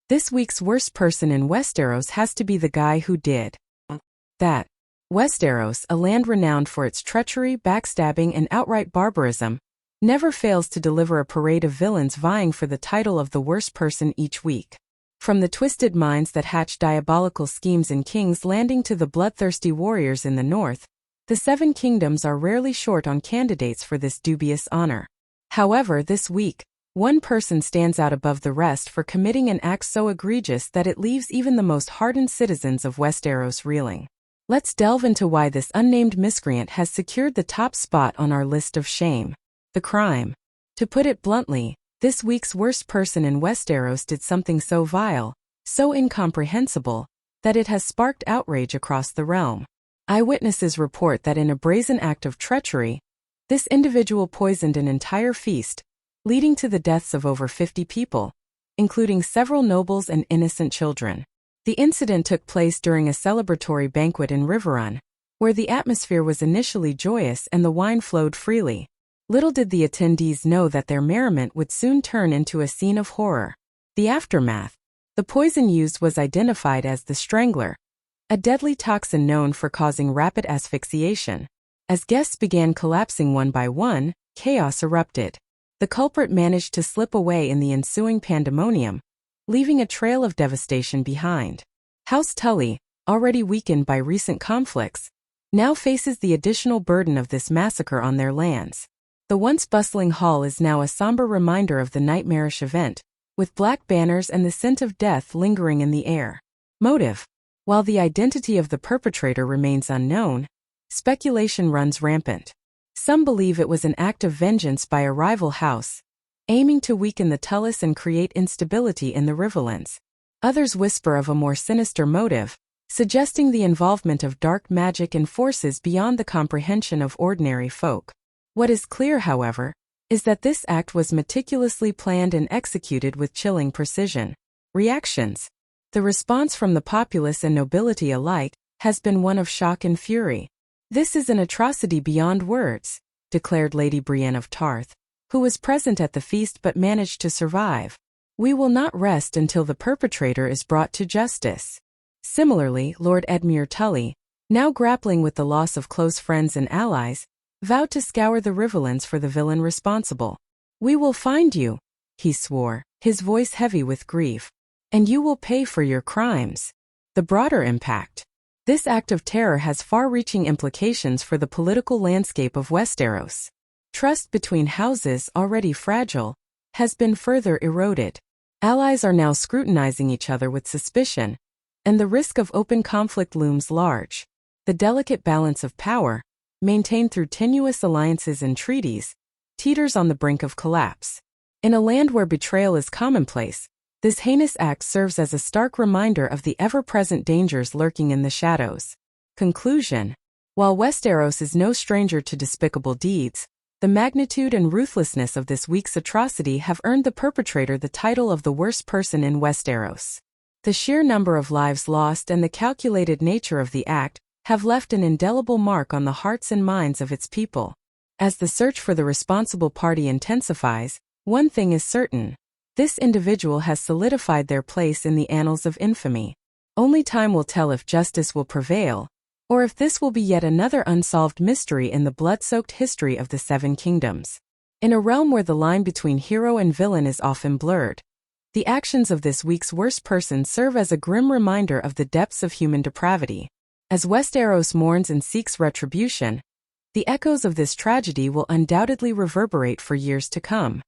This week's worst person in Westeros has to be the guy who did that. Westeros, a land renowned for its treachery, backstabbing, and outright barbarism, never fails to deliver a parade of villains vying for the title of the worst person each week. From the twisted minds that hatch diabolical schemes in King's Landing to the bloodthirsty warriors in the north, the Seven Kingdoms are rarely short on candidates for this dubious honor. However, this week, one person stands out above the rest for committing an act so egregious that it leaves even the most hardened citizens of Westeros reeling. Let's delve into why this unnamed miscreant has secured the top spot on our list of shame. The crime. To put it bluntly, this week's worst person in Westeros did something so vile, so incomprehensible, that it has sparked outrage across the realm. Eyewitnesses report that in a brazen act of treachery, this individual poisoned an entire feast, leading to the deaths of over 50 people, including several nobles and innocent children. The incident took place during a celebratory banquet in Riverrun, where the atmosphere was initially joyous and the wine flowed freely. Little did the attendees know that their merriment would soon turn into a scene of horror. The aftermath. The poison used was identified as the Strangler, a deadly toxin known for causing rapid asphyxiation. As guests began collapsing one by one, chaos erupted. The culprit managed to slip away in the ensuing pandemonium, leaving a trail of devastation behind. House Tully, already weakened by recent conflicts, now faces the additional burden of this massacre on their lands. The once bustling hall is now a somber reminder of the nightmarish event, with black banners and the scent of death lingering in the air. Motive. While the identity of the perpetrator remains unknown, speculation runs rampant. Some believe it was an act of vengeance by a rival house, aiming to weaken the Tullys and create instability in the Riverlands. Others whisper of a more sinister motive, suggesting the involvement of dark magic and forces beyond the comprehension of ordinary folk. What is clear, however, is that this act was meticulously planned and executed with chilling precision. Reactions. The response from the populace and nobility alike has been one of shock and fury. "This is an atrocity beyond words," declared Lady Brienne of Tarth, who was present at the feast but managed to survive. "We will not rest until the perpetrator is brought to justice." Similarly, Lord Edmure Tully, now grappling with the loss of close friends and allies, vowed to scour the Riverlands for the villain responsible. "We will find you," he swore, his voice heavy with grief, "and you will pay for your crimes." The broader impact. This act of terror has far-reaching implications for the political landscape of Westeros. Trust between houses, already fragile, has been further eroded. Allies are now scrutinizing each other with suspicion, and the risk of open conflict looms large. The delicate balance of power, maintained through tenuous alliances and treaties, teeters on the brink of collapse. In a land where betrayal is commonplace, this heinous act serves as a stark reminder of the ever-present dangers lurking in the shadows. Conclusion. While Westeros is no stranger to despicable deeds, the magnitude and ruthlessness of this week's atrocity have earned the perpetrator the title of the worst person in Westeros. The sheer number of lives lost and the calculated nature of the act have left an indelible mark on the hearts and minds of its people. As the search for the responsible party intensifies, one thing is certain. This individual has solidified their place in the annals of infamy. Only time will tell if justice will prevail, or if this will be yet another unsolved mystery in the blood-soaked history of the Seven Kingdoms. In a realm where the line between hero and villain is often blurred, the actions of this week's worst person serve as a grim reminder of the depths of human depravity. As Westeros mourns and seeks retribution, the echoes of this tragedy will undoubtedly reverberate for years to come.